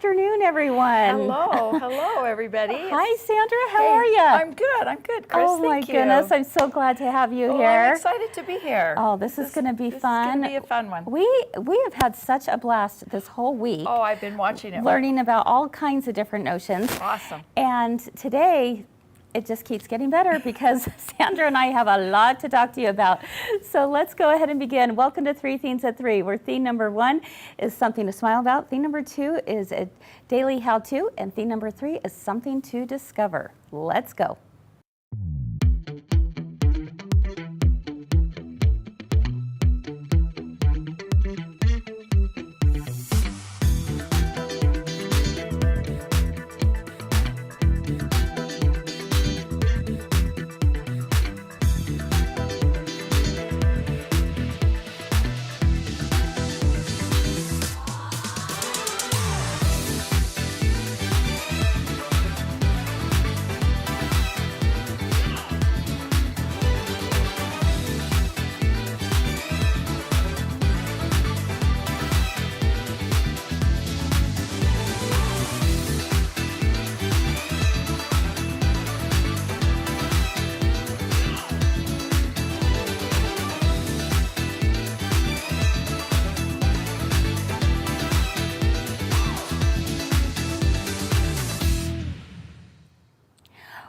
afternoon, everyone. Hello, everybody. Hi, Sandra. How are you? I'm good, Kris. Oh my goodness, I'm so glad to have you here. I'm excited to be here. Oh, this is going to be fun. This is going to be a fun one. We have had such a blast this whole week. Oh, I've been watching it. Learning about all kinds of different notions. Awesome. And today, it just keeps getting better because Sandra and I have a lot to talk to you about. So let's go ahead and begin. Welcome to Three Themes at Three, where theme number 1 is something to smile about. Theme number 2 is a daily how-to. And theme number 3 is something to discover. Let's go.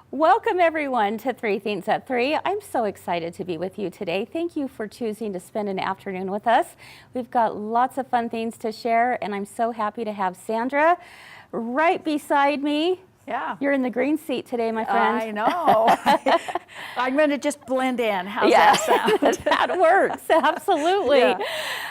Welcome everyone to Three Themes at Three. I'm so excited to be with you today. Thank you for choosing to spend an afternoon with us. We've got lots of fun things to share, and I'm so happy to have Sandra right beside me. Yeah. You're in the green seat today, my friend. I know. I'm going to just blend in. How's that sound? That works. Absolutely. Yeah.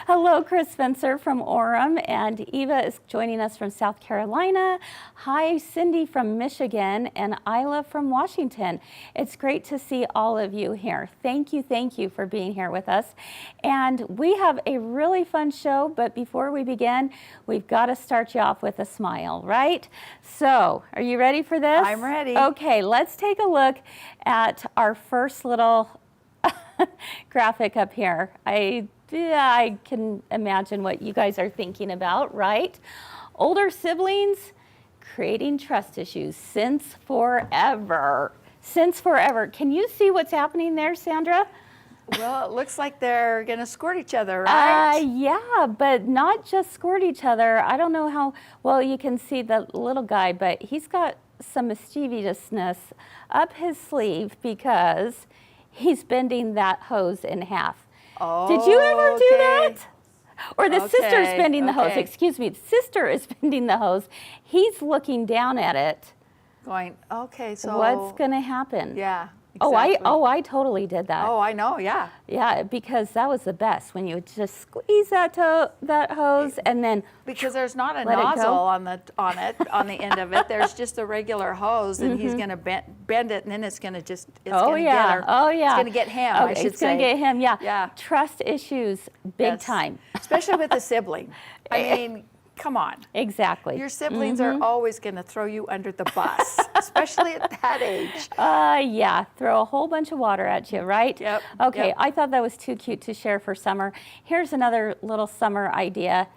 Hello, Kris Spencer from Orem, and Eva is joining us from South Carolina. Hi, Cindy from Michigan, and Isla from Washington. It's great to see all of you here. Thank you for being here with us. And we have a really fun show, but before we begin, we've got to start you off with a smile, right? So, are you ready for this? I'm ready. Okay, let's take a look at our first little graphic up here. I can imagine what you guys are thinking about, right? Older siblings creating trust issues since forever. Since forever. Can you see what's happening there, Sandra? Well, it looks like they're going to squirt each other, right? Yeah, but not just squirt each other. I don't know how well you can see the little guy, but he's got some mischievousness up his sleeve because he's bending that hose in half. Oh, did you ever do that? Or the sister's Okay, bending the hose. okay. Excuse me, the sister is bending the hose. He's looking down at it. Going, okay, so... What's going to happen? Yeah, exactly. I totally did that. Oh, I know, yeah. Yeah, because that was the best, when you would just squeeze that hose and then Because there's not a let it nozzle go. on the end of it. There's just a regular hose, and he's going to bend it, and then it's going to just get her. It's going to get him. I should it's going to get him. Yeah. Yeah. Trust issues, big Yes. time. Especially with a sibling. I mean, come on. Exactly. Your siblings are always going to throw you under the bus, especially at that age. Yeah, throw a whole bunch of water at you, right? Yep, Okay, yep. I thought that was too cute to share for summer. Here's another little summer idea.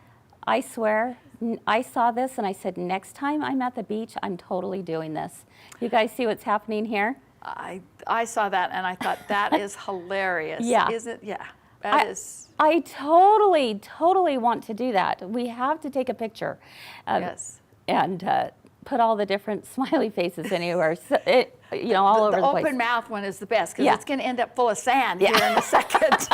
I swear, I saw this and I said, next time I'm at the beach, I'm totally doing this. You guys see what's happening here? I saw that and I thought that is hilarious. Yeah. Isn't? Yeah. That is. I totally want to do that. We have to take a picture. Yes. And put all the different smiley faces anywhere, so all over the place. The open mouth one is the best because Yeah. it's going to end up full of sand here in a second.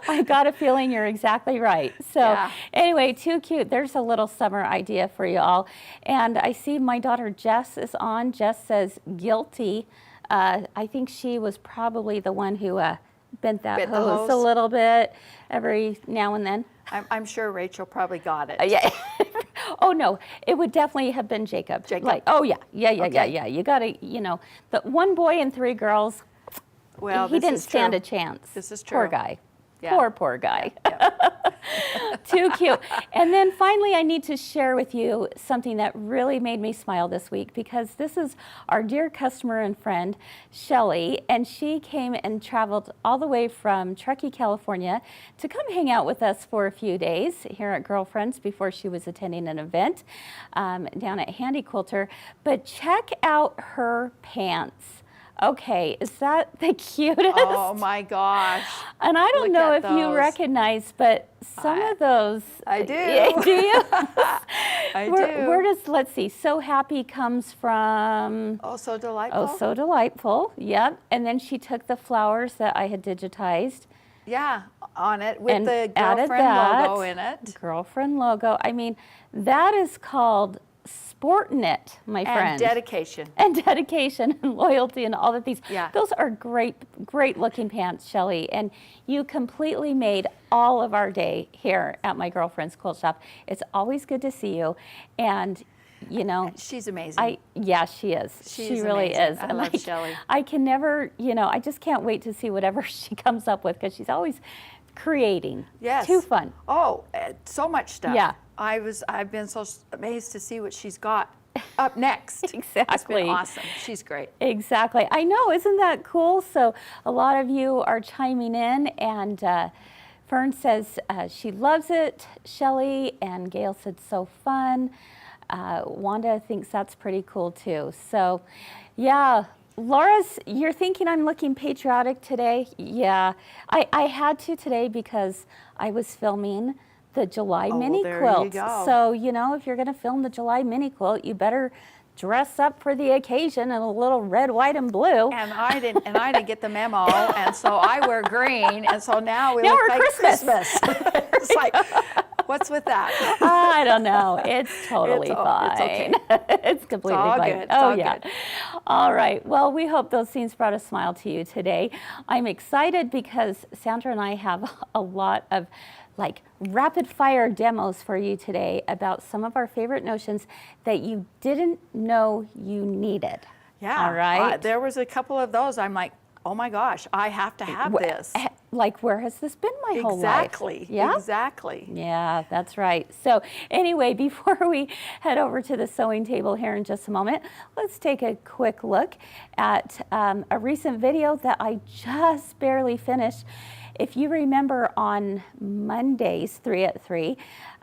I got a feeling you're exactly right. So Yeah. anyway, too cute. There's a little summer idea for you all. And I see my daughter Jess is on. Jess says guilty. I think she was probably the one who bent that Bent the hose a hose. little bit every now and then. I'm sure Rachel probably got it. Yeah. Oh no, it would definitely have been Jacob. Jacob. Like, oh yeah. Okay. You gotta, the one boy and 3 girls. Well, he this didn't is stand true. a chance. This is Poor true. guy. Yeah. Poor guy. Yeah. Too cute. And then finally, I need to share with you something that really made me smile this week, because this is our dear customer and friend, Shelly, and she came and traveled all the way from Truckee, California to come hang out with us for a few days here at Girlfriends before she was attending an event down at Handy Quilter. But check out her pants. Okay, is that the cutest? Oh my gosh. And I don't Look know at if you those. recognize, but some of those. I do. Do you? I do. Where does, let's see, So Happy comes from. Oh, so delightful. Oh, So Delightful, yep. And then she took the flowers that I had digitized. Yeah, on it with And the added girlfriend that. logo in it. Girlfriend logo. I mean, that is called sporting it, my friend. And dedication. And dedication and loyalty and all of these. Yeah. Those are great, great looking pants, Shelly. And you completely made all of our day here at my girlfriend's quilt shop. It's always good to see you. And you know, She's amazing. yeah, she is. She really amazing. is. I And love Shelly. I can never, I just can't wait to see whatever she comes up with, because she's always creating. Yes. Too fun. Oh, so much stuff. Yeah. I've been so amazed to see what she's got up next. Exactly. It's been awesome. She's great. Exactly. I know. Isn't that cool? So a lot of you are chiming in, and Fern says she loves it, Shelly, and Gail said so fun. Wanda thinks that's pretty cool too. So yeah, Laura's, you're thinking I'm looking patriotic today? Yeah, I had to today because I was filming the July mini there quilt. you go. So, if you're going to film the July mini quilt, you better dress up for the occasion in a little red, white, and blue. And I didn't get the memo, and so I wear green, and so now we look we're like Christmas. It's like, what's with that? I don't know. It's totally fine. It's okay. It's completely all fine. good. It's Oh, all yeah. good. All right. Well, we hope those scenes brought a smile to you today. I'm excited because Sandra and I have a lot of rapid fire demos for you today about some of our favorite notions that you didn't know you needed. Yeah. All right. There was a couple of those. I'm like, oh my gosh, I have to have this. Where has this been my whole life? Exactly. Yeah. Exactly. Yeah, that's right. So anyway, before we head over to the sewing table here in just a moment, let's take a quick look at a recent video that I just barely finished. If you remember on Mondays, 3 at 3,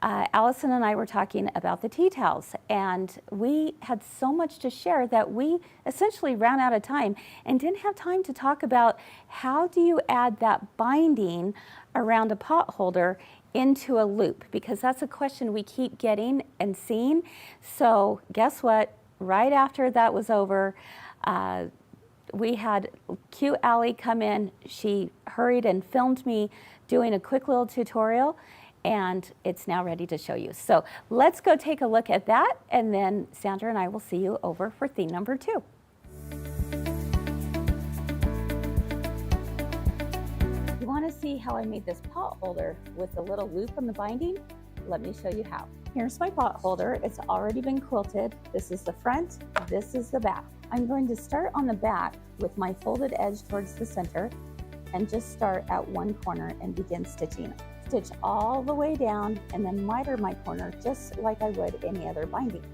Allison and I were talking about the tea towels, and we had so much to share that we essentially ran out of time and didn't have time to talk about how do you add that binding around a pot holder into a loop, because that's a question we keep getting and seeing. So guess what? Right after that was over, we had cute Allie come in. She hurried and filmed me doing a quick little tutorial, and it's now ready to show you. So let's go take a look at that, and then Sandra and I will see you over for theme number 2. You want to see how I made this pot holder with a little loop on the binding? Let me show you how. Here's my pot holder. It's already been quilted. This is the front, this is the back. I'm going to start on the back with my folded edge towards the center and just start at one corner and begin stitching. Stitch all the way down and then miter my corner just like I would any other binding.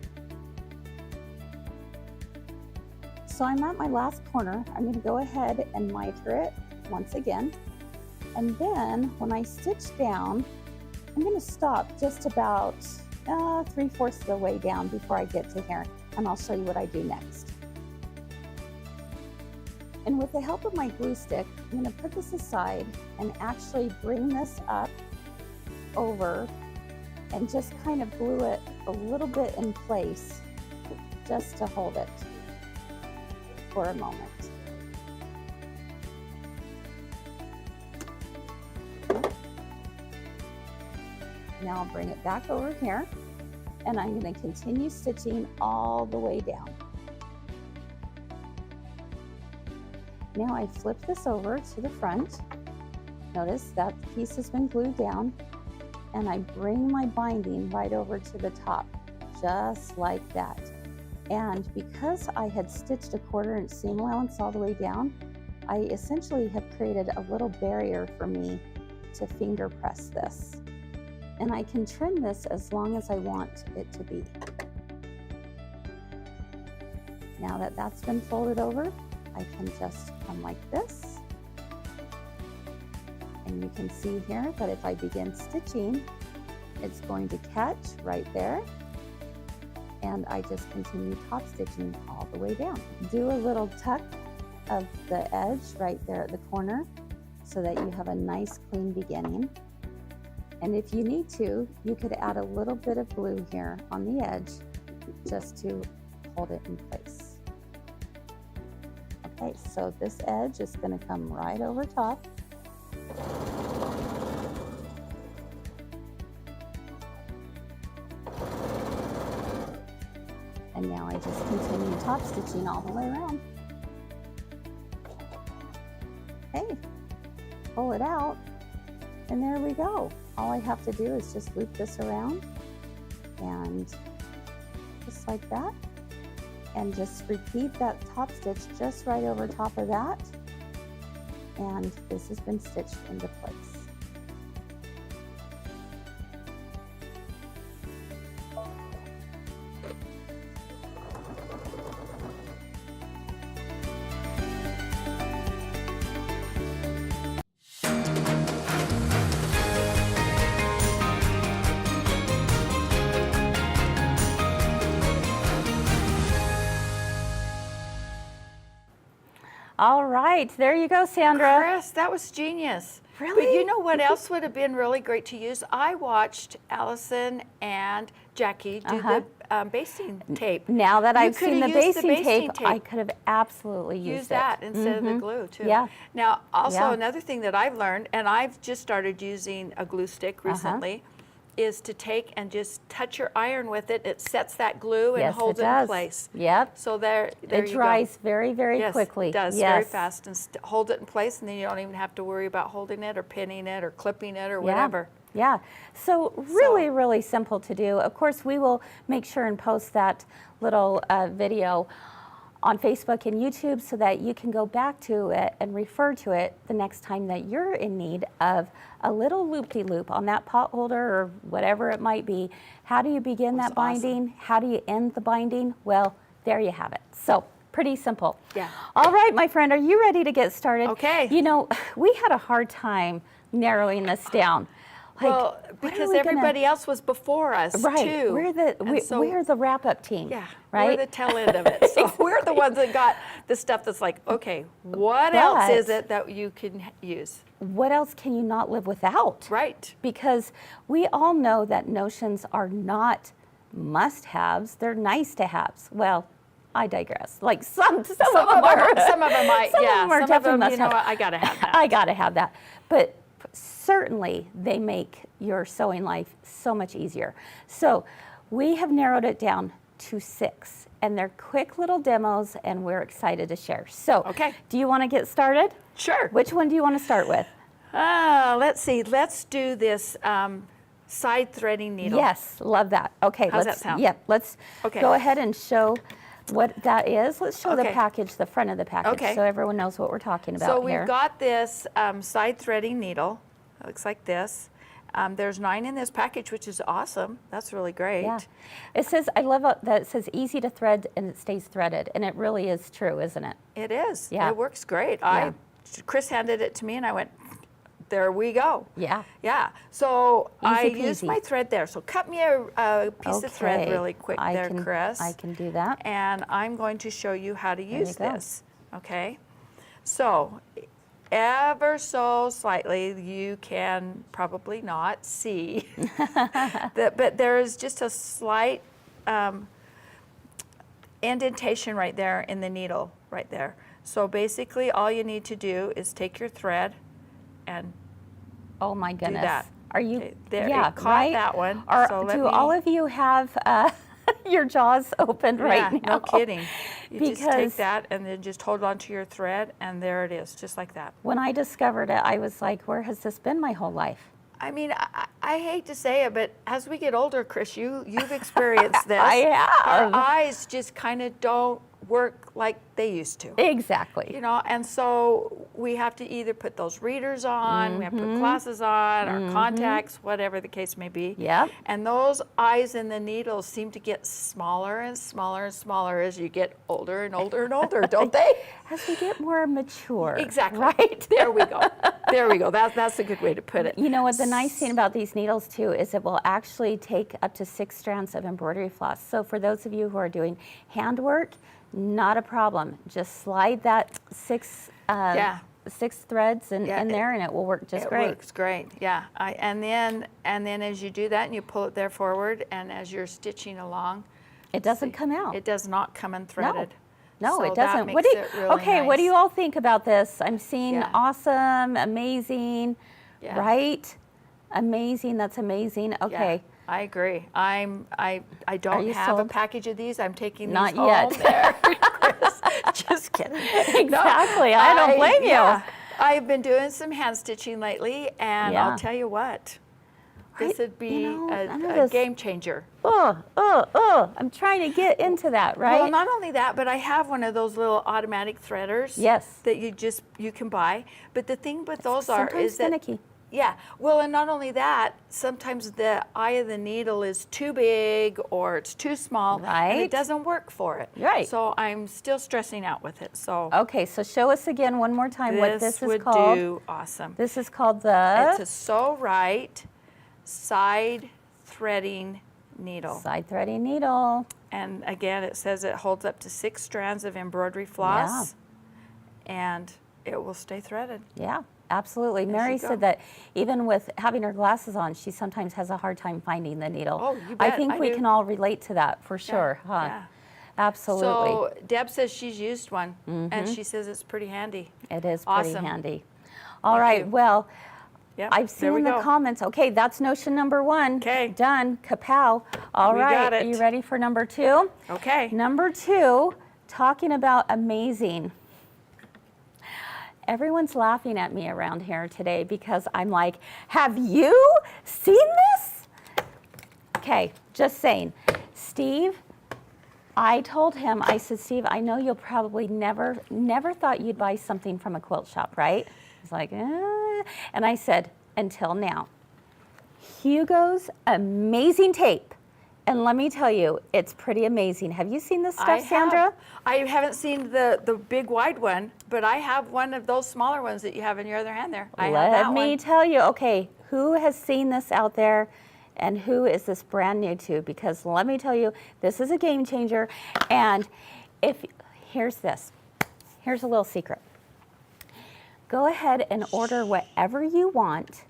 So I'm at my last corner. I'm going to go ahead and miter it once again. And then when I stitch down, I'm going to stop just about 3/4 of the way down before I get to here, and I'll show you what I do next. And with the help of my glue stick, I'm going to put this aside and actually bring this up over and just kind of glue it a little bit in place just to hold it for a moment. Now I'll bring it back over here, and I'm going to continue stitching all the way down. Now I flip this over to the front. Notice that piece has been glued down, and I bring my binding right over to the top, just like that. And because I had stitched a 1/4 inch seam allowance all the way down, I essentially have created a little barrier for me to finger press this. and I can trim this as long as I want it to be. Now that that's been folded over, I can just come like this. And you can see here that if I begin stitching, it's going to catch right there. And I just continue top stitching all the way down. Do a little tuck of the edge right there at the corner so that you have a nice clean beginning. And if you need to, you could add a little bit of glue here on the edge just to hold it in place. Okay, so this edge is going to come right over top. And now I just continue top stitching all the way around. Okay, pull it out, and there we go. All I have to do is just loop this around, and just like that. And just repeat that top stitch just right over top of that. And this has been stitched into place. All right, there you go, Sandra. Kris, that was genius. Really? But you know what else would have been really great to use? I watched Allison and Jackie do the basting tape. Now that I've seen the basting basting tape, I could have absolutely used that instead of the glue too. Yeah. Now, also another thing that I've learned, and I've just started using a glue stick recently, is to take and just touch your iron with it. It sets that glue and holds it in place. Yep. So there it you dries go. very, very quickly. It does very fast, and hold it in place, and then you don't even have to worry about holding it or pinning it or clipping it or whatever. Yeah, so really simple to do. Of course, we will make sure and post that little video on Facebook and YouTube so that you can go back to it and refer to it the next time that you're in need of a little loop-de-loop on that pot holder or whatever it might be. How do you begin that binding? Awesome. How do you end the binding? Well, there you have it. So pretty simple. Yeah. All right, my friend, are you ready to get started? Okay. You know, we had a hard time narrowing this down. Well, because everybody else was before us too. We're the wrap-up team. Yeah, right? we're the tail end of it. So we're the ones that got the stuff that's like, okay, what else is it that you can use? What else can you not live without? Right. Because we all know that notions are not must-haves; they're nice-to-haves. Well, I digress. Like some of them are. Some of them might. Some of them must-have. You know what? I gotta have that. I gotta have that. But certainly they make your sewing life so much easier. So we have narrowed it down to 6, and they're quick little demos, and we're excited to share. So do you want to get started? Sure. Which one do you want to start with? Let's see. Let's do this side threading needle. Yes, love that. Okay. How's that sound? Yeah, let's go ahead and show what that is. Let's show the package, the front of the package, so everyone knows what we're talking about here. So we've got this side threading needle. It looks like this. There's 9 in this package, which is awesome. That's really great. Yeah. It says, I love that it says easy to thread and it stays threaded, and it really is true, isn't it? It is. Yeah. It works great. Yeah. Kris handed it to me, and I went, there we go. Yeah. Yeah. So I Easy peasy. used my thread there. So cut me a piece of thread really quick Kris. I can do that. And I'm going to show you how to use this. Okay. So ever so slightly, you can probably not see, but there is just a slight indentation right there in the needle, right there. So basically, all you need to do is take your thread and oh my goodness, do that. Are you? There, yeah, it caught that one. So do all of you have your jaws opened right now? No kidding. You just take that and then just hold on to your thread, and there it is, just like that. When I discovered it, I was like, where has this been my whole life? I mean, I hate to say it, but as we get older, Kris, you've experienced this. I have. Our eyes just kind of don't work like they used to. Exactly. You know, and so we have to either put those readers on, we have to put glasses on, or contacts, whatever the case may be. Yep. And those eyes in the needles seem to get smaller and smaller and smaller as you get older and older and older, don't they? As we get more mature. Exactly. Right? There we go. There we go. That's a good way to put it. You know what, the nice thing about these needles too is it will actually take up to 6 strands of embroidery floss. So for those of you who are doing handwork, not a problem. Just slide that 6 threads in there, and it will work just great. It works great, yeah. And then as you do that, and you pull it there forward, and as you're stitching along, it doesn't come out. It does not come unthreaded. No, so it doesn't. That makes it really nice. What do you all think about this? I'm seeing awesome, amazing, right? Amazing. That's amazing. Okay. Yeah, I agree. I don't have a package of these. I'm taking these Not home yet. there. Just kidding. Exactly. No, I don't blame you. Yeah, I've been doing some hand stitching lately, and I'll tell you what. This would be a game changer. I'm trying to get into that, right? Well, not only that, but I have one of those little automatic threaders. Yes. That you can buy. But the thing with those is that finicky. Yeah, well, and not only that, sometimes the eye of the needle is too big or it's too small, and it doesn't work for it. Right. So I'm still stressing out with it. So okay, so show us again one more time what this is called. This would do awesome. This is called the... It's a Sew Right side threading needle. Side threading needle. And again, it says it holds up to 6 strands of embroidery floss, and it will stay threaded. Yeah. Absolutely. Mary said that even with having her glasses on, she sometimes has a hard time finding the needle. Oh, you bet. I think we can all relate to that for sure, huh? Yeah. Absolutely. So Deb says she's used one, and she says it's pretty handy. It is awesome. pretty handy. All right. Well, I've seen in the comments. Okay, that's notion number 1. Okay. Done. Kapow. All right. Got it. Are you ready for number 2? Okay. Number 2, talking about amazing. Everyone's laughing at me around here today because I'm like, have you seen this? Okay, just saying. Steve, I told him, I said, Steve, I know you'll probably never thought you'd buy something from a quilt shop, right? He's like, And I said, until now. Hugo's amazing tape. And let me tell you, it's pretty amazing. Have you seen this stuff, Sandra? I haven't seen the big wide one, but I have one of those smaller ones that you have in your other hand there. Let me tell you, okay, who has seen this out there and who is this brand new to? Because let me tell you, this is a game changer. And here's this. Here's a little secret. Go ahead and order whatever you want.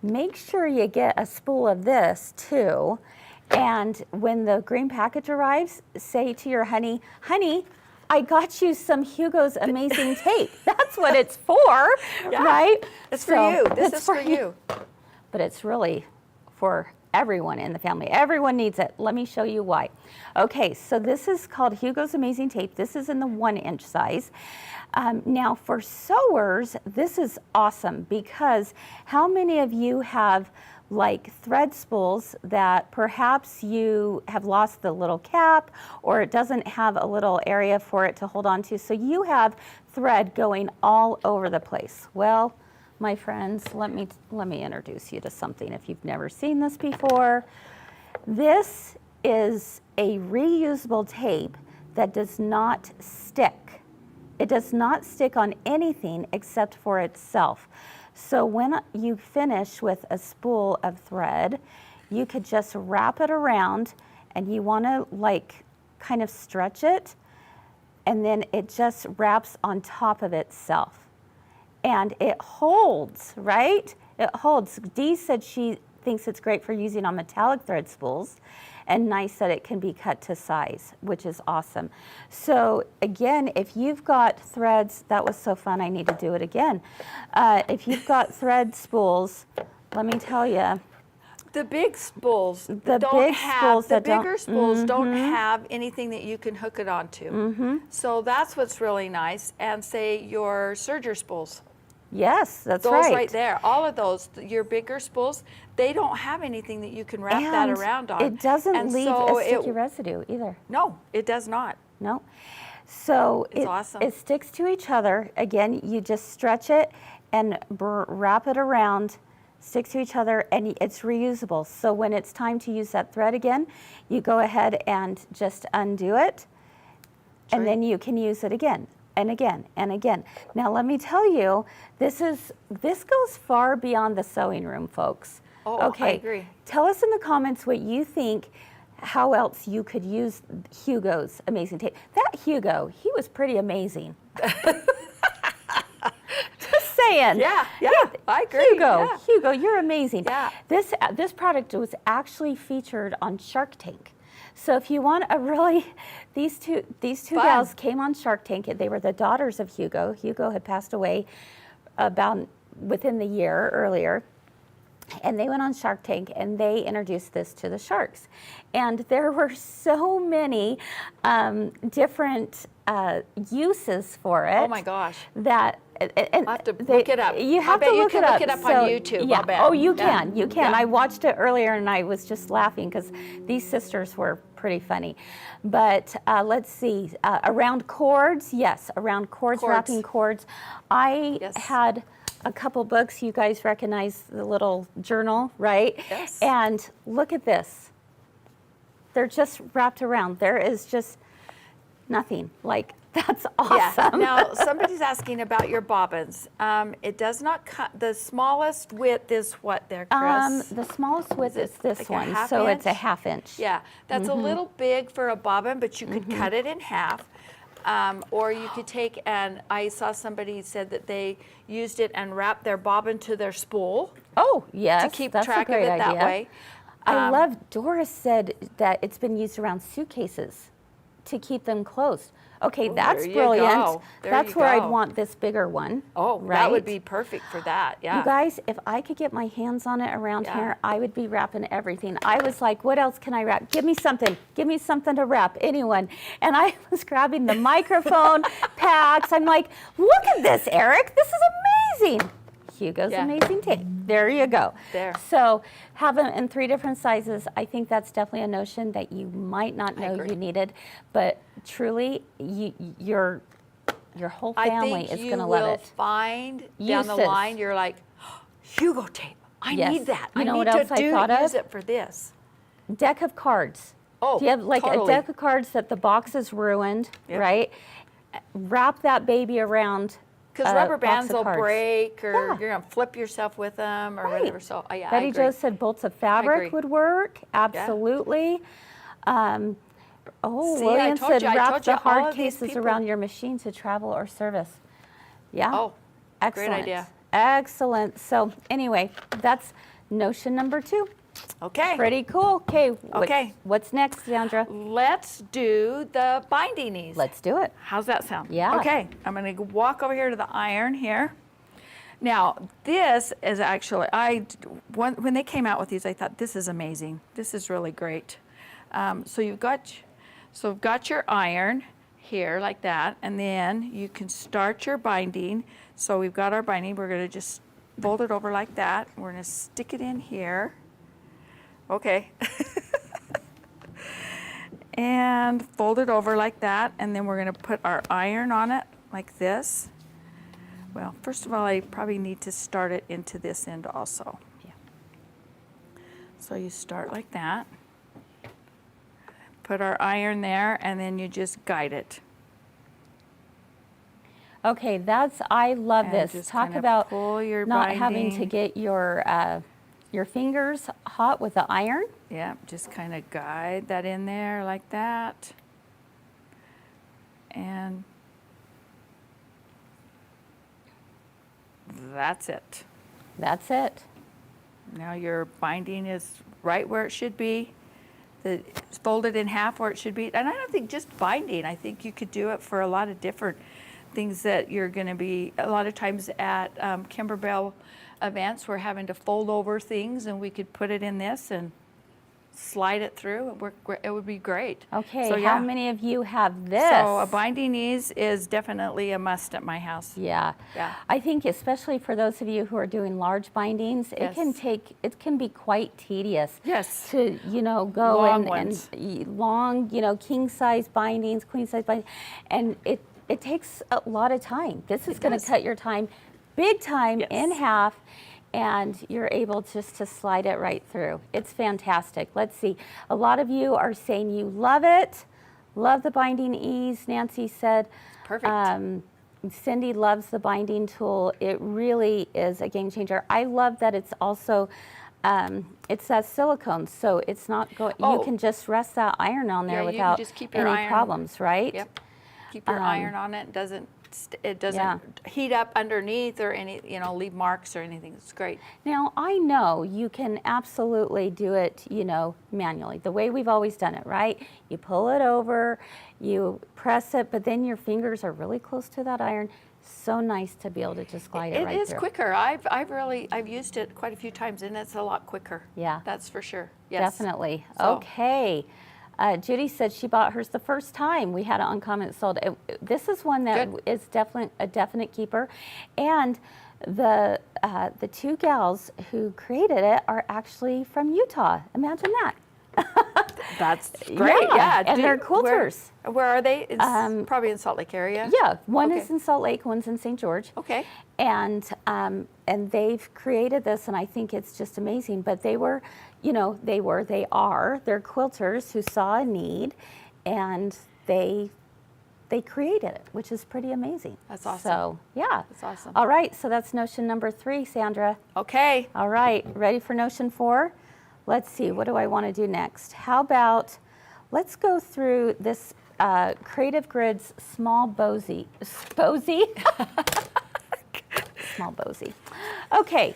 Make sure you get a spool of this too. And when the green package arrives, say to your honey, I got you some Hugo's amazing tape. That's what it's for, right? It's for you. This is for you. But it's really for everyone in the family. Everyone needs it. Let me show you why. Okay, so this is called Hugo's Amazing Tape. This is in the 1-inch size. Now for sewers, this is awesome because how many of you have like thread spools that perhaps you have lost the little cap or it doesn't have a little area for it to hold on to, so you have thread going all over the place? Well, my friends, let me introduce you to something if you've never seen this before. This is a reusable tape that does not stick. It does not stick on anything except for itself. So when you finish with a spool of thread, you could just wrap it around, and you want to like kind of stretch it, and then it just wraps on top of itself. And it holds, right? It holds. Dee said she thinks it's great for using on metallic thread spools, and Nice said it can be cut to size, which is awesome. So again, if you've got threads, that was so fun, I need to do it again. If you've got thread spools, let me tell you. The big spools don't have anything that you can hook it onto. So that's what's really nice. And say your serger spools. Yes, that's those right. Those right there, all of those, your bigger spools, they don't have anything that you can wrap that around on. It doesn't leave a sticky residue either. No, it does not. No. So It's awesome. it sticks to each other. Again, you just stretch it and wrap it around, sticks to each other, and it's reusable. So when it's time to use that thread again, you go ahead and just undo it, and then you can use it again and again and again. Now let me tell you, this goes far beyond the sewing room, folks. Oh, okay. I agree. Tell us in the comments what you think, how else you could use Hugo's amazing tape. That Hugo, he was pretty amazing. Just saying. Yeah, I agree. Hugo, you're amazing. Yeah. This product was actually featured on Shark Tank. So if you want a really, these two gals came on Shark Tank. They were the daughters of Hugo. Hugo had passed away about within the year earlier. And they went on Shark Tank and they introduced this to the sharks. And there were so many different uses for it. Oh my gosh. That and I'll have to look it up. You have I bet to you look can it up. look it up on YouTube. Yeah. I'll bet. Oh, you can. You can. Yeah. I watched it earlier and I was just laughing because these sisters were pretty funny. But let's see. Around cords, yes. Around cords, wrapping cords. I had a couple books. You guys recognize the little journal, right? Yes. And look at this. They're just wrapped around. There is just nothing. Like, that's awesome. Yeah. Now, somebody's asking about your bobbins. It does not cut, the smallest width is what there, Kris? The smallest width is this like one, a half so inch? it's a ½ inch. Yeah, that's a little big for a bobbin, but you could cut it in half. Or you could take, and I saw somebody said that they used it and wrapped their bobbin to their spool. Oh, yes, to keep that's track a great of it idea. that way. I love, Doris said that it's been used around suitcases to keep them closed. Okay, that's there you brilliant. go. There That's you where go. I'd want this bigger one. Oh, right? that would be perfect for that, yeah. You guys, if I could get my hands on it around here, I would be wrapping everything. I was like, what else can I wrap? Give me something to wrap, anyone. And I was grabbing the microphone packs. I'm like, look at this, Eric, this is amazing. Hugo's amazing tape. There you go. There. So have them in 3 different sizes. I think that's definitely a notion that you might not know you needed, but truly, your whole family is going to love it. I think you will find down the line, you're like, oh, Hugo tape, I need that. You know I what need else I thought of? use it for this. Deck of cards. Oh, do you have like a deck of cards that the box is ruined, right? Wrap that baby around. Because rubber bands will cards. break, or you're going to flip yourself with them, or whatever. So, yeah, Betty I agree. Jo said bolts of fabric would work. Absolutely. See, Lillian said I wrap told the you, all hard of these cases people- around your machine to travel or service. Yeah. Oh, excellent. great idea. Excellent. So anyway, that's notion number 2. Okay. Pretty cool. Okay. Okay. What's next, Sandra? Let's do the binding knees. Let's do it. How's that sound? Yeah. Okay, I'm going to walk over here to the iron here. Now, this is actually, when they came out with these, I thought, this is amazing. This is really great. So you've got your iron here like that, and then you can start your binding. So we've got our binding. We're going to just fold it over like that. We're going to stick it in here. Okay. And fold it over like that, and then we're going to put our iron on it like this. Well, first of all, I probably need to start it into this end also. Yeah. So you start like that. Put our iron there, and then you just guide it. Okay, I love And this. just Talk kinda about pull your not having to binding. get your fingers hot with the iron. Yeah, just kind of guide that in there like that. And that's it. That's it. Now your binding is right where it should be. It's folded in half where it should be. And I don't think just binding. I think you could do it for a lot of different things that you're going to be, a lot of times at Kimberbell events, we're having to fold over things, and we could put it in this and slide it through, it would be great. Okay, so, how many of you have this? So a binding ease is definitely a must at my house. Yeah. Yeah. I think especially for those of you who are doing large bindings, Yes. it can be quite tedious. Yes. To, go Long and ones. long, king size bindings, queen size bindings, and it takes a lot of time. This is going to cut your time, big time, Yes. in half. And you're able just to slide it right through. It's fantastic. Let's see. A lot of you are saying you love it. Love the binding ease, Nancy said. Perfect. Cindy loves the binding tool. It really is a game changer. I love that it's also, it says silicone, so it's not going, you can just rest that iron on there Yeah, you can without just keep your any iron. problems, right? Yep. Keep your iron on it. It doesn't heat up underneath or leave marks or anything. It's great. Now, I know you can absolutely do it, manually, the way we've always done it, right? You pull it over, you press it, but then your fingers are really close to that iron. So nice to be able to just glide it right through. It is quicker. I've used it quite a few times, and it's a lot quicker. Yeah. That's for sure. Yes. Definitely. So. Okay. Judy said she bought hers the first time. We had it on comment sold. This is one that is definitely a definite keeper, and the two gals who created it are actually from Utah. Imagine that. That's great. Yeah. And they're quilters. Where are they? It's probably in Salt Lake area. Yeah, one is in Salt Lake, one's in St. George. Okay. And they've created this, and I think it's just amazing. But they are, they're quilters who saw a need, and they created it, which is pretty amazing. That's awesome. So, yeah. That's awesome. All right, so that's notion number 3, Sandra. Okay. All right, ready for notion 4? Let's see, what do I want to do next? How about, let's go through this Creative Grids small bosey. Small bosey. Okay,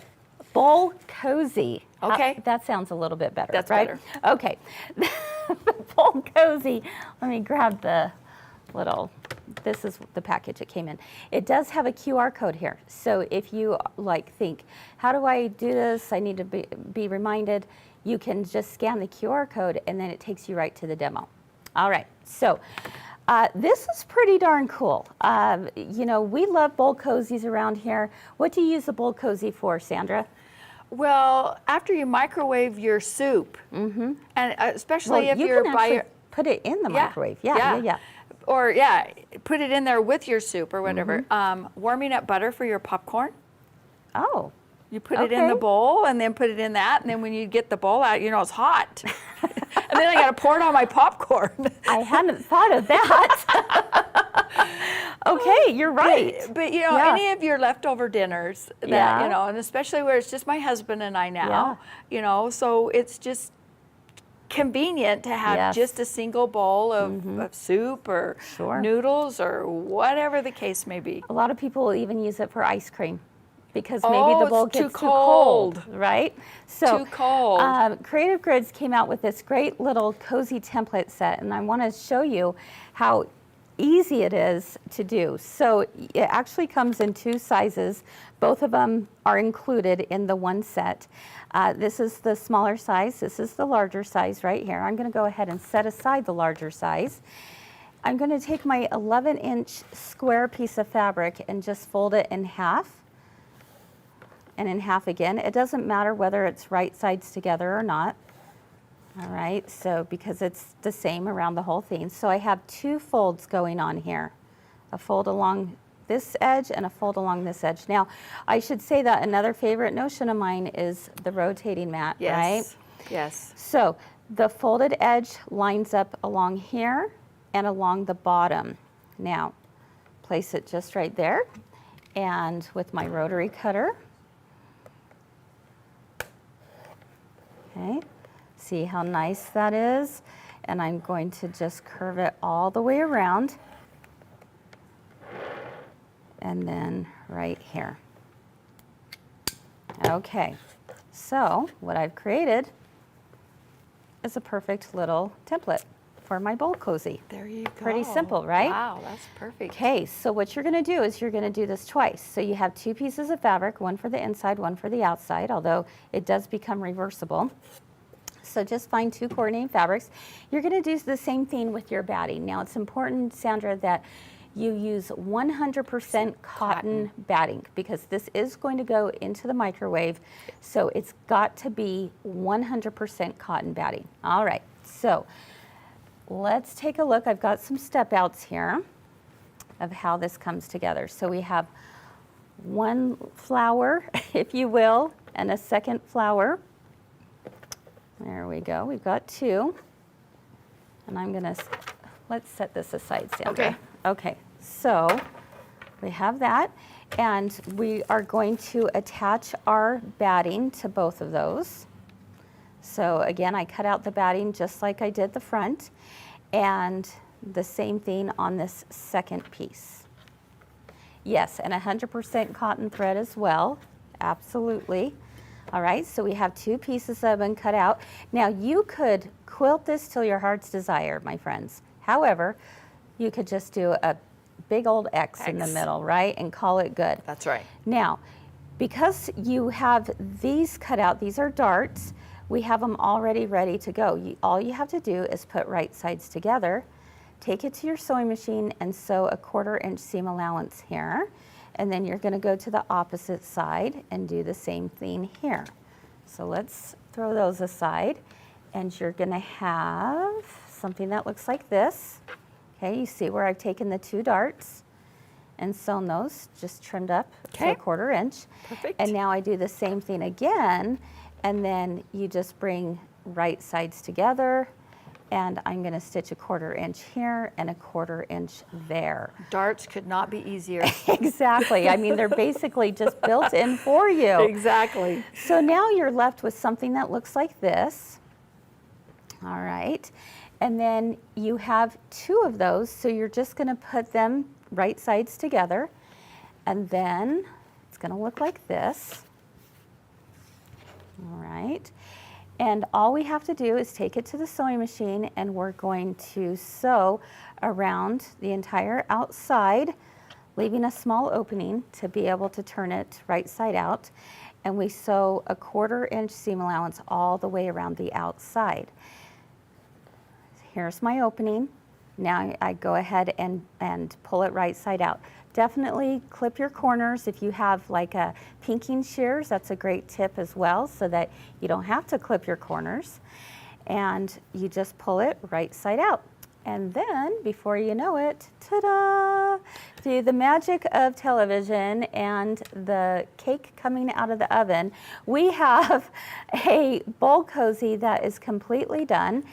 bowl cozy. Okay. That sounds a little bit better, That's right? better. Okay, bowl cozy. Let me grab the little, this is the package it came in. It does have a QR code here. So if you think, how do I do this? I need to be reminded. You can just scan the QR code and then it takes you right to the demo. All right, so this is pretty darn cool. We love bowl cozies around here. What do you use a bowl cozy for, Sandra? Well, after you microwave your soup, and especially if you you're can actually put it in the microwave. Yeah. Or put it in there with your soup or whatever. Warming up butter for your popcorn. Oh. You put it in the bowl and then put it in that, and then when you get the bowl out, it's hot. And then I got to pour it on my popcorn. I hadn't thought of that. Okay, you're right. But any of your leftover dinners that, and especially where it's just my husband and I now, so it's just convenient to have just a single bowl of soup or noodles or whatever the case may be. A lot of people will even use it for ice cream because maybe the bowl gets too cold, right? So, too cold. Creative Grids came out with this great little cozy template set, and I want to show you how easy it is to do. So it actually comes in 2 sizes. Both of them are included in the one set. This is the smaller size. This is the larger size right here. I'm going to go ahead and set aside the larger size. I'm going to take my 11-inch square piece of fabric and just fold it in half. And in half again. It doesn't matter whether it's right sides together or not. All right, so because it's the same around the whole thing. So I have 2 folds going on here. A fold along this edge and a fold along this edge. Now, I should say that another favorite notion of mine is the rotating mat, right? Yes. So the folded edge lines up along here and along the bottom. Now, place it just right there. And with my rotary cutter, okay, see how nice that is? And I'm going to just curve it all the way around. And then right here. Okay, so what I've created is a perfect little template for my bowl cozy. There you go. Pretty simple, right? Wow, that's perfect. Okay, so what you're going to do is you're going to do this twice. So you have 2 pieces of fabric, one for the inside, one for the outside, although it does become reversible. So just find 2 coordinating fabrics. You're going to do the same thing with your batting. Now it's important, Sandra, that you use 100% cotton batting because this is going to go into the microwave. So it's got to be 100% cotton batting. All right, so let's take a look. I've got some step outs here of how this comes together. So we have 1 flower, if you will, and a second flower. There we go, we've got 2. And I'm gonna, let's set this aside, Sandra. Okay. Okay, so we have that, and we are going to attach our batting to both of those. So again, I cut out the batting just like I did the front, and the same thing on this second piece. Yes, and 100% cotton thread as well, absolutely. All right, so we have 2 pieces that have been cut out. Now you could quilt this till your heart's desire, my friends. However, you could just do a big old X in the middle, right, and call it good. That's right. Now, because you have these cut out, these are darts, we have them already ready to go. All you have to do is put right sides together, take it to your sewing machine and sew a 1/4 inch seam allowance here. And then you're going to go to the opposite side and do the same thing here. So let's throw those aside, and you're going to have something that looks like this. Okay, you see where I've taken the 2 darts and sewn those, just trimmed up to a 1/4 inch. Perfect. And now I do the same thing again, and then you just bring right sides together, and I'm going to stitch a 1/4 inch here and a 1/4 inch there. Darts could not be easier. Exactly. I mean, they're basically just built in for you. Exactly. So now you're left with something that looks like this. All right. And then you have 2 of those, so you're just going to put them right sides together. And then it's going to look like this. All right. And all we have to do is take it to the sewing machine, and we're going to sew around the entire outside, leaving a small opening to be able to turn it right side out. And we sew a 1/4 inch seam allowance all the way around the outside. Here's my opening. Now I go ahead and pull it right side out. Definitely clip your corners. If you have like a pinking shears, that's a great tip as well, so that you don't have to clip your corners. And you just pull it right side out. And then, before you know it, ta-da! Through the magic of television and the cake coming out of the oven, we have a bowl cozy that is completely done.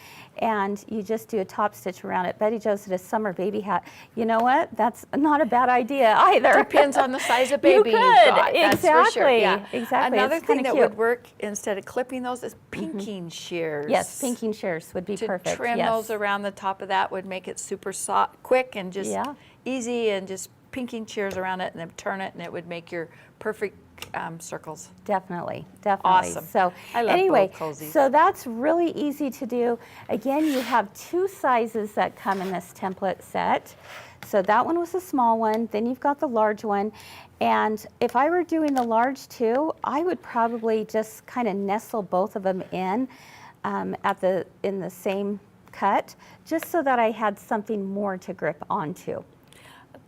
And you just do a top stitch around it. Betty Jo said a summer baby hat. You know what? That's not a bad idea either. Depends on the size of baby you could. you've got. Exactly. That's for sure. Yeah. Exactly. Another It's thing that cute. would work instead of clipping those is pinking shears. Yes, pinking shears would be to perfect. trim yes. those around the top of that would make it super soft, quick and just easy, and just pinking shears around it and then turn it, and it would make your perfect circles. Definitely, definitely. Awesome. So I love anyway, bowl cozies. so that's really easy to do. Again, you have 2 sizes that come in this template set. So that one was a small one, then you've got the large one. And if I were doing the large too, I would probably just kind of nestle both of them in in the same cut, just so that I had something more to grip onto.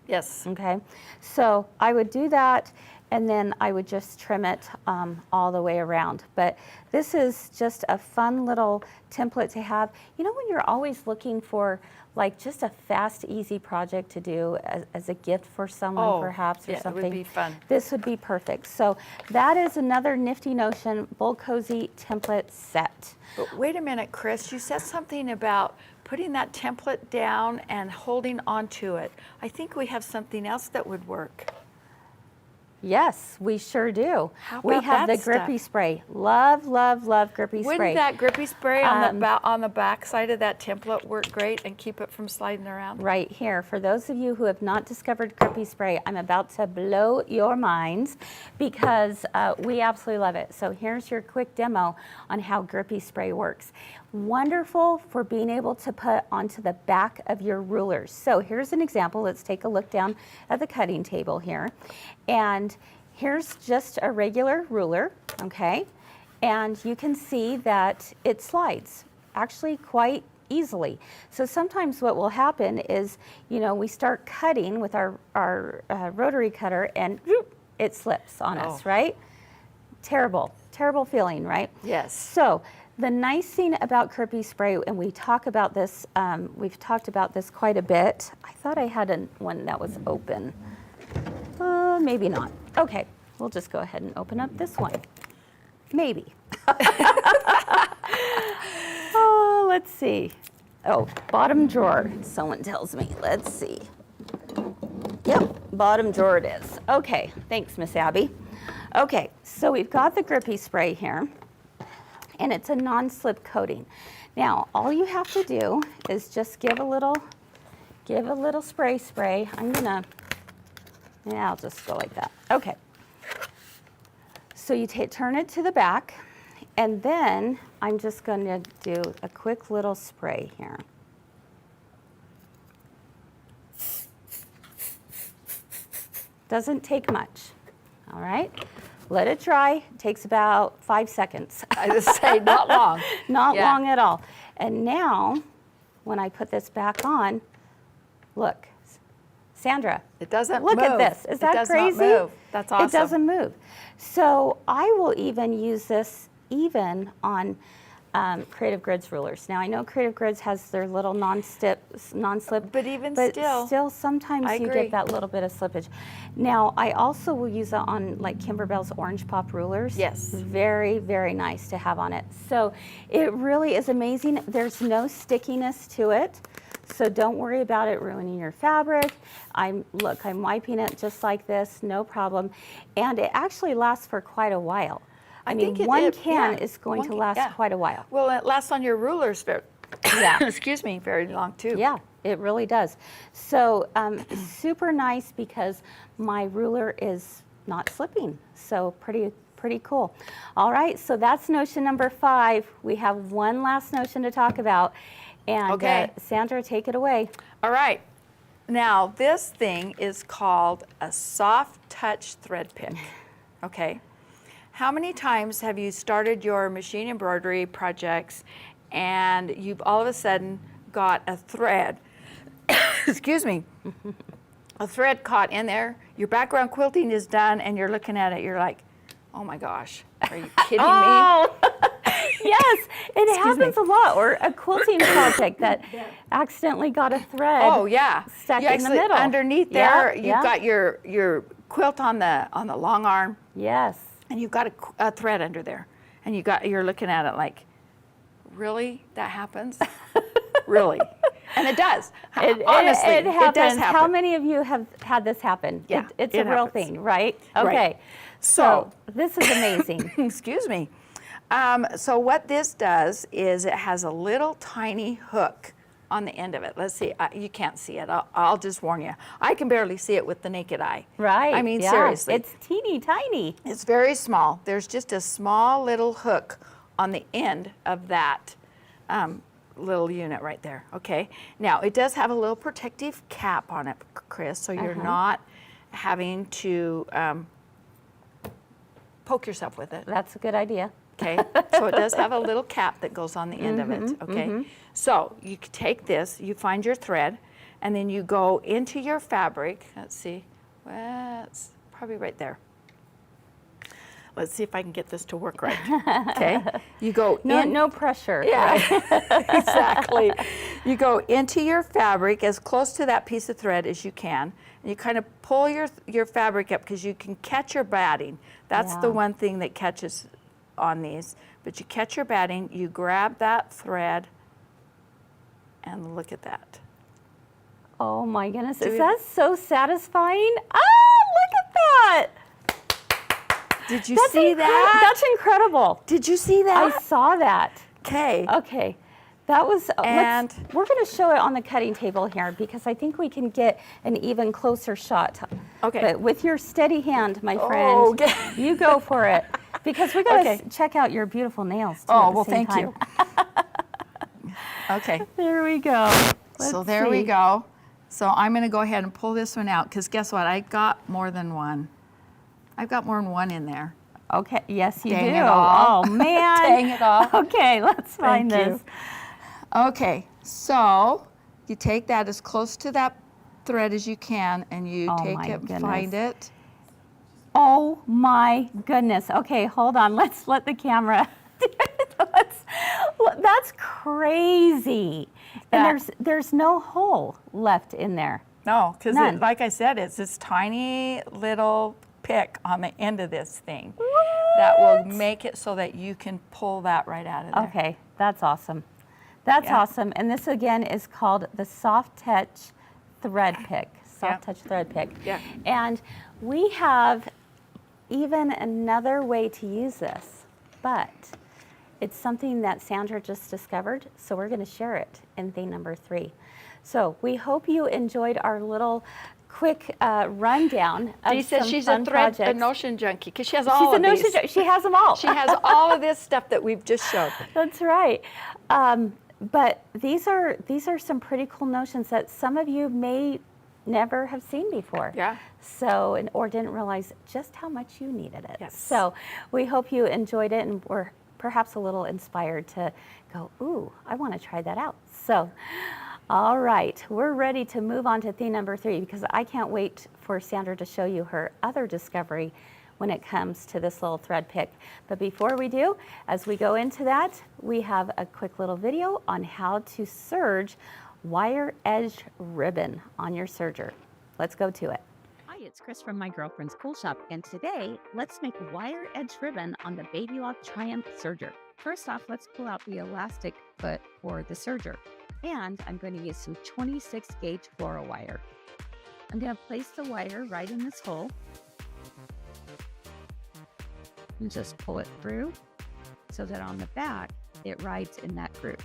Yes. Okay, so I would do that, and then I would just trim it all the way around. But this is just a fun little template to have. You know, when you're always looking for like just a fast, easy project to do as a gift for someone, perhaps, or something. It would be fun. This would be perfect. So that is another Nifty Notion Bowl Cozy template set. But wait a minute, Kris, you said something about putting that template down and holding onto it. I think we have something else that would work. Yes, we sure do. How We about have that the grippy stuff? spray. Love, love, love grippy spray. Wouldn't that grippy spray on the back side of that template work great and keep it from sliding around? Right here. For those of you who have not discovered grippy spray, I'm about to blow your minds because we absolutely love it. So here's your quick demo on how grippy spray works. Wonderful for being able to put onto the back of your rulers. So here's an example. Let's take a look down at the cutting table here. And here's just a regular ruler, okay? and you can see that it slides actually quite easily. So sometimes what will happen is, we start cutting with our rotary cutter and whoop, it slips on us, right? Terrible, terrible feeling, right? Yes. So the nice thing about Kirby spray, and we talk about this, we've talked about this quite a bit. I thought I had one that was open. Maybe not. Okay, we'll just go ahead and open up this one. Maybe. Oh, let's see. Oh, bottom drawer, someone tells me. Let's see. Yep, bottom drawer it is. Okay, thanks, Miss Abby. Okay, so we've got the grippy spray here, and it's a non-slip coating. Now, all you have to do is just give a little spray. I'll just go like that. Okay. So you turn it to the back, and then I'm just going to do a quick little spray here. Doesn't take much. All right. Let it dry. It takes about 5 seconds. I just say not long. Not long at all. And now, when I put this back on, look, Sandra. It doesn't look move. At this. Is that crazy? It does not move. That's awesome. It doesn't move. So I will even use this even on Creative Grids rulers. Now I know Creative Grids has their little non-slip, but still sometimes you agree. get that little bit of slippage. Now I also will use it on like Kimberbell's Orange Pop rulers. Yes. Very, very nice to have on it. So it really is amazing. There's no stickiness to it. So don't worry about it ruining your fabric. I'm wiping it just like this, no problem. And it actually lasts for quite a while. I mean, one can is going to last quite a while. Well, it lasts on your rulers excuse me, very long too. Yeah, it really does. So super nice because my ruler is not slipping. So pretty cool. All right, so that's notion number 5. We have one last notion to talk about. And Sandra, take it away. All right. Now, this thing is called a soft touch thread pick. Okay. How many times have you started your machine embroidery projects and you've all of a sudden got a thread, excuse me, a thread caught in there, your background quilting is done, and you're looking at it, you're like, oh my gosh, are you kidding me? Yes, it happens a lot. Or a quilting project that accidentally got a thread stuck in the middle. Underneath there, you've got your quilt on the long arm. Yes. And you've got a thread under there. And you're looking at it like, really? That happens? Really? And it does. Honestly, it happens. It does happen. How many of you have had this happen? Yeah, it's a real thing, right? Okay. Right. So this is amazing. Excuse me. So what this does is it has a little tiny hook on the end of it. Let's see. You can't see it. I'll just warn you. I can barely see it with the naked eye. Right. I mean, seriously. It's teeny tiny. It's very small. There's just a small little hook on the end of that little unit right there. Okay. Now, it does have a little protective cap on it, Kris, so you're not having to poke yourself with it. That's a good idea. Okay, so it does have a little cap that goes on the end of it, okay? So you take this, you find your thread, and then you go into your fabric. Let's see, well, it's probably right there. Let's see if I can get this to work right, okay? You go No pressure. Yeah, exactly. You go into your fabric as close to that piece of thread as you can, and you kind of pull your fabric up because you can catch your batting. That's the one thing that catches on these, but you catch your batting, you grab that thread, and look at that. Oh my goodness, is that so satisfying? Look at that! Did you see that? That's incredible. Did you see that? I saw that. Okay. That was, and we're going to show it on the cutting table here because I think we can get an even closer shot. Okay. But with your steady hand, my friend, you go for it. Because we got to check out your beautiful nails too. Oh, well, thank you. Okay. There we go. So there we go. So I'm going to go ahead and pull this one out because guess what? I got more than one. I've got more than one in there. Okay, yes, you Dang do. it all. Oh, man. Dang it all. Okay, let's find Thank this. you. Okay, so you take that as close to that thread as you can, and you Oh, take my it and goodness. find it. Oh my goodness. Okay, hold on. Let's let the camera. That's crazy. And there's no hole left in there. No, because None. like I said, it's this tiny little pick on the end of this thing What? that will make it so that you can pull that right out of there. Okay, that's awesome. That's awesome. And this again is called the Soft Touch Thread Pick. Soft Touch Thread Pick. Yeah. And we have even another way to use this, but it's something that Sandra just discovered, so we're going to share it in thing number 3. So we hope you enjoyed our little quick rundown of Dee says some she's fun a projects. notion junkie because she has all of these. She has them all. She has all of this stuff that we've just showed. That's right. But these are some pretty cool notions that some of you may never have seen before. Yeah. So, or didn't realize just how much you needed it. Yes. So we hope you enjoyed it and were perhaps a little inspired to go, ooh, I want to try that out. So, all right, we're ready to move on to theme number 3 because I can't wait for Sandra to show you her other discovery when it comes to this little thread pick. But before we do, as we go into that, we have a quick little video on how to serge wire edge ribbon on your serger. Let's go to it. Hi, it's Kris from My Girlfriend's Cool Shop, and today let's make a wire edge ribbon on the Baby Lock Triumph serger. First off, let's pull out the elastic foot for the serger, and I'm going to use some 26 gauge fluoro wire. I'm going to place the wire right in this hole and just pull it through so that on the back it rides in that groove.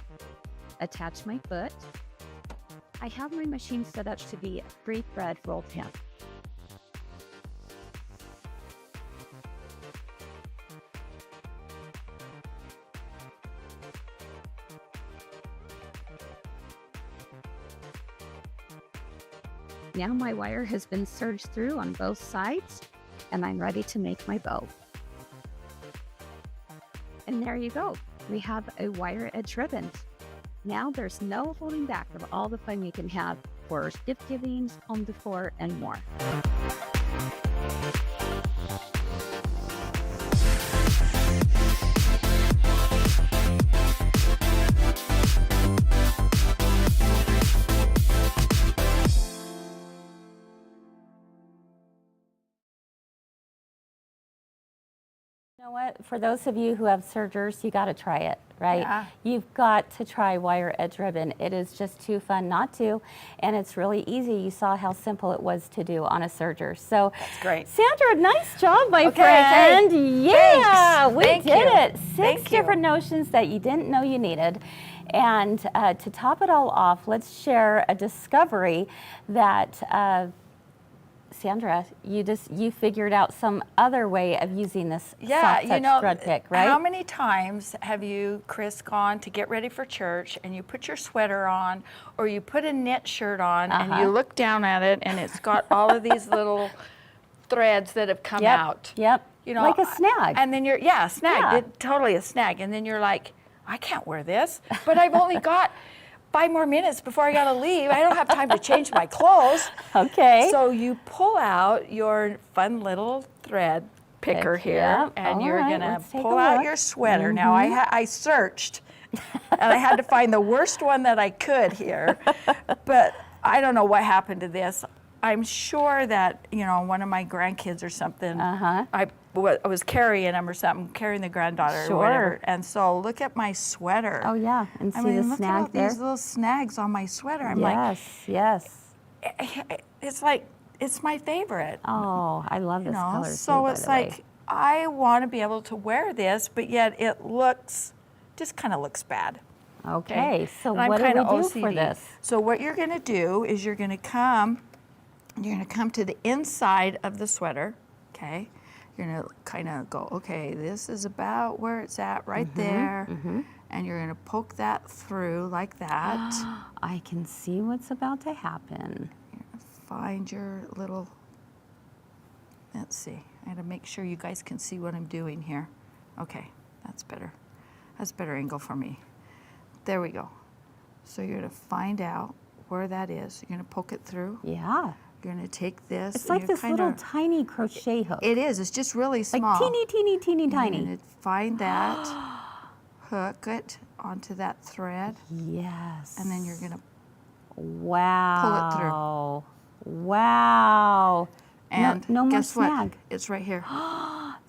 Attach my foot. I have my machine set up to be 3-thread roll 10. Now my wire has been serged through on both sides, and I'm ready to make my bow. And there you go. We have a wire edge ribbon. Now there's no holding back of all the fun you can have for gift givings, home decor, and more. You know what? For those of you who have sergers, you got to try it, right? Yeah. You've got to try wire edge ribbon. It is just too fun not to, and it's really easy. You saw how simple it was to do on a serger. So That's great. Sandra, nice job, my Okay, friend. hey, Yeah, thanks. we Thank did you. it. 6 Thank you. different notions that you didn't know you needed. And to top it all off, let's share a discovery that Sandra, you figured out some other way of using this soft touch thread pick, right? How many times have you, Kris, gone to get ready for church and you put your sweater on or you put a knit shirt on and you look down at it and it's got all of these little threads that have come out? Yep. You know, like a snag. And then you're, snag, Yeah. totally a snag. And then you're like, I can't wear this, but I've only got 5 more minutes before I gotta leave. I don't have time to change my clothes. Okay. So you pull out your fun little thread picker here, Yep. and All you're right, gonna let's take pull a out look. your sweater. Now I searched, and I had to find the worst one that I could here, but I don't know what happened to this. I'm sure that, one of my grandkids or something, I was carrying them or something, carrying the granddaughter or whatever. And so look at my sweater. Oh yeah, and see I mean, the look snag at all there. these little snags on my sweater. I'm Yes. it's like, it's my favorite. Oh, I love this color So too, it's by the way. like, I want to be able to wear this, but yet it just kind of looks bad. Okay, so And what do we I'm do kinda for OCD. this? So what you're going to do is you're going to come to the inside of the sweater, okay? You're going to kind of go, okay, this is about where it's at right there. And you're going to poke that through like that. I can see what's about to happen. Find your little, let's see, I gotta make sure you guys can see what I'm doing here. Okay, that's better. That's a better angle for me. There we go. So you're gonna find out where that is. You're gonna poke it through. Yeah. You're gonna take this. It's and like you're this little kinda, tiny crochet hook. It is. It's just really small. Like teeny, teeny, teeny, You're tiny. gonna find that, hook it onto that thread, Yes. and then you're gonna wow. Wow. and no more guess what? snag. It's right here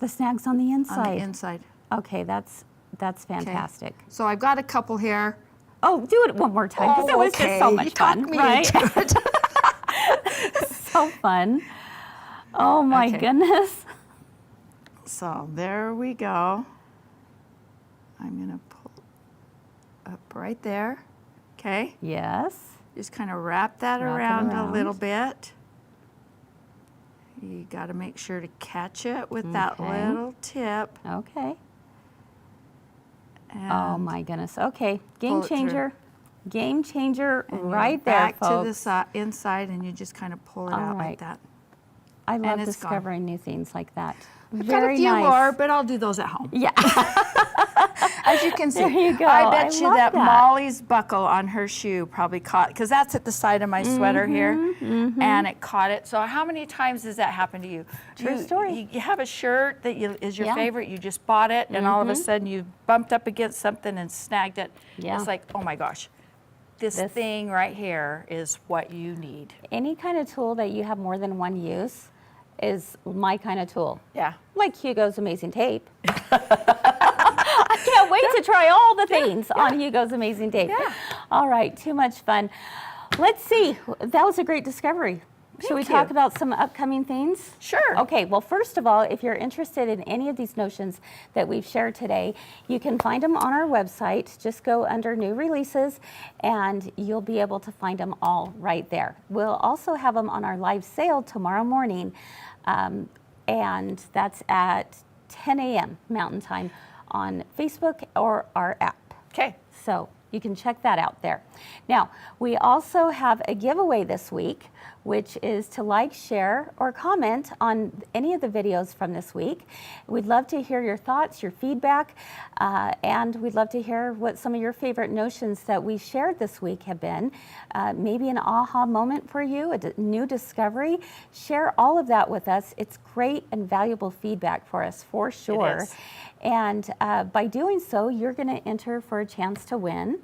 The snag's on the inside. on the inside. Okay, that's fantastic. So I've got a couple here. Oh, do it one more time because it was just so much You talked fun, me right? into it. So fun. Oh my Okay. goodness. So there we go. I'm gonna pull up right there. Okay. Yes. Just kind of wrap that Wrap it around a around. little bit. You got to make sure to catch it with that Okay. little tip. Okay. And Oh my goodness. Okay. Game pull it through. changer. Game changer and you're right there, back folks. to the inside, and you just kind of pull it All out right. like that. I love it's gone. discovering new things like that. I've Very got a few nice. more, but I'll do those at home. Yeah. As you can see, There you go. I bet I you love that that. Molly's buckle on her shoe probably caught, because that's at the side of my sweater here, and it caught it. So how many times does that happen to you? True story. You have a shirt that is your Yeah. favorite, you just bought it, and all of a sudden you bumped up against something and snagged it. Yeah. It's like, oh my gosh, this thing right here is what you need. Any kind of tool that you have more than one use is my kind of tool. Yeah. Like Hugo's Amazing Tape. I can't wait to try all the things on Hugo's Amazing Tape. Yeah. All right, too much fun. Let's see. That was a great discovery. Should we Thank talk you. about some upcoming things? Sure. Okay, well, first of all, if you're interested in any of these notions that we've shared today, you can find them on our website. Just go under new releases and you'll be able to find them all right there. We'll also have them on our live sale tomorrow morning, and that's at 10 a.m. Mountain Time on Facebook or our app. Okay. So you can check that out there. Now, we also have a giveaway this week, which is to like, share, or comment on any of the videos from this week. We'd love to hear your thoughts, your feedback, and we'd love to hear what some of your favorite notions that we shared this week have been. Maybe an aha moment for you, a new discovery. Share all of that with us. It's great and valuable feedback for us, for sure. It is. And by doing so, you're going to enter for a chance to win.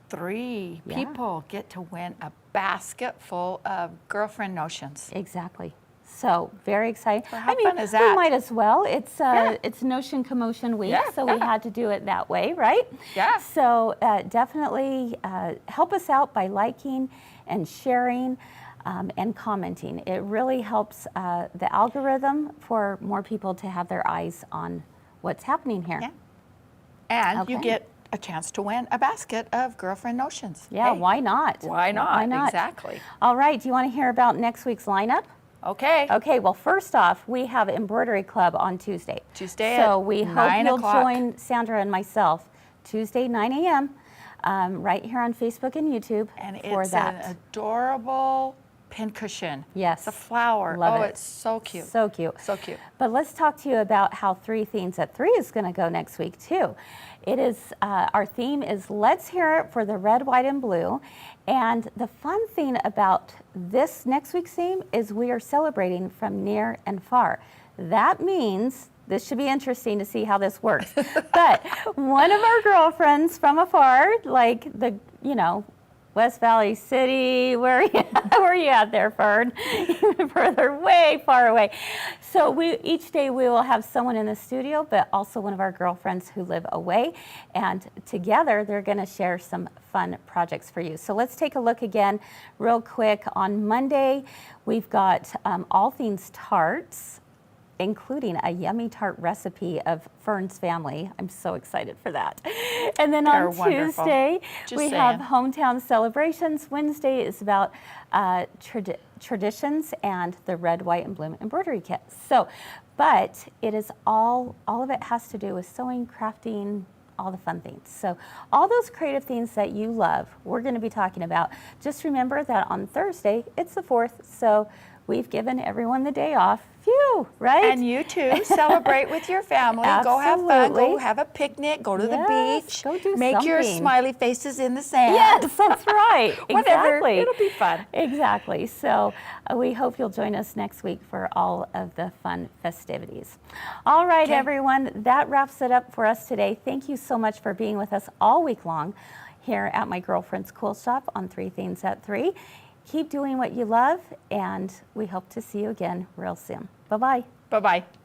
3 Yeah. people get to win a basket full of girlfriend notions. Exactly. So very exciting. Well, how fun is that? We might as well. It's Yeah. it's Notion Commotion Week, Yeah, so we had to do it that way, right? Yeah. So definitely help us out by liking and sharing and commenting. It really helps the algorithm for more people to have their eyes on what's happening here. Yeah. And you Okay. get a chance to win a basket of girlfriend notions. Yeah, Hey, why not? Why not? Why not? Exactly. All right, do you want to hear about next week's lineup? Okay. Okay, well, first off, we have Embroidery Club on Tuesday. Tuesday So at we hope 9 you'll o'clock. join Sandra and myself Tuesday, 9 a.m., right here on Facebook and YouTube And for it's that. an adorable pincushion. Yes. It's a flower. Love oh, it. it's so cute. So cute. So cute. But let's talk to you about how 3 Themes at 3 is going to go next week, too. It is, our theme is Let's Hear It for the Red, White, and Blue. And the fun thing about this next week's theme is we are celebrating from near and far. That means, this should be interesting to see how this works. But one of our girlfriends from afar, like the, West Valley City, where are you at there, Fern? Even further, way far away. So each day we will have someone in the studio, but also one of our girlfriends who live away. And together they're going to share some fun projects for you. So let's take a look again real quick. On Monday, we've got all things tarts, including a yummy tart recipe of Fern's family. I'm so excited for that. And then They're on wonderful. Tuesday, Just we saying. have hometown celebrations. Wednesday is about traditions and the red, white, and blue embroidery kit. So, but it is all of it has to do with sewing, crafting, all the fun things. So all those creative things that you love, we're going to be talking about. Just remember that on Thursday, it's the 4th, so we've given everyone the day off. Phew, right? And you too, celebrate with your family. Go have fun, Absolutely. go have a picnic, go to the Yes, beach. go do Make your something. smiley faces in the sand. Yes, that's right. Whatever, Exactly. it'll be fun. Exactly. So we hope you'll join us next week for all of the fun festivities. All right, Okay. everyone, that wraps it up for us today. Thank you so much for being with us all week long here at My Girlfriend's Cool Shop on 3 Things at 3. Keep doing what you love, and we hope to see you again real soon. Bye-bye. Bye-bye.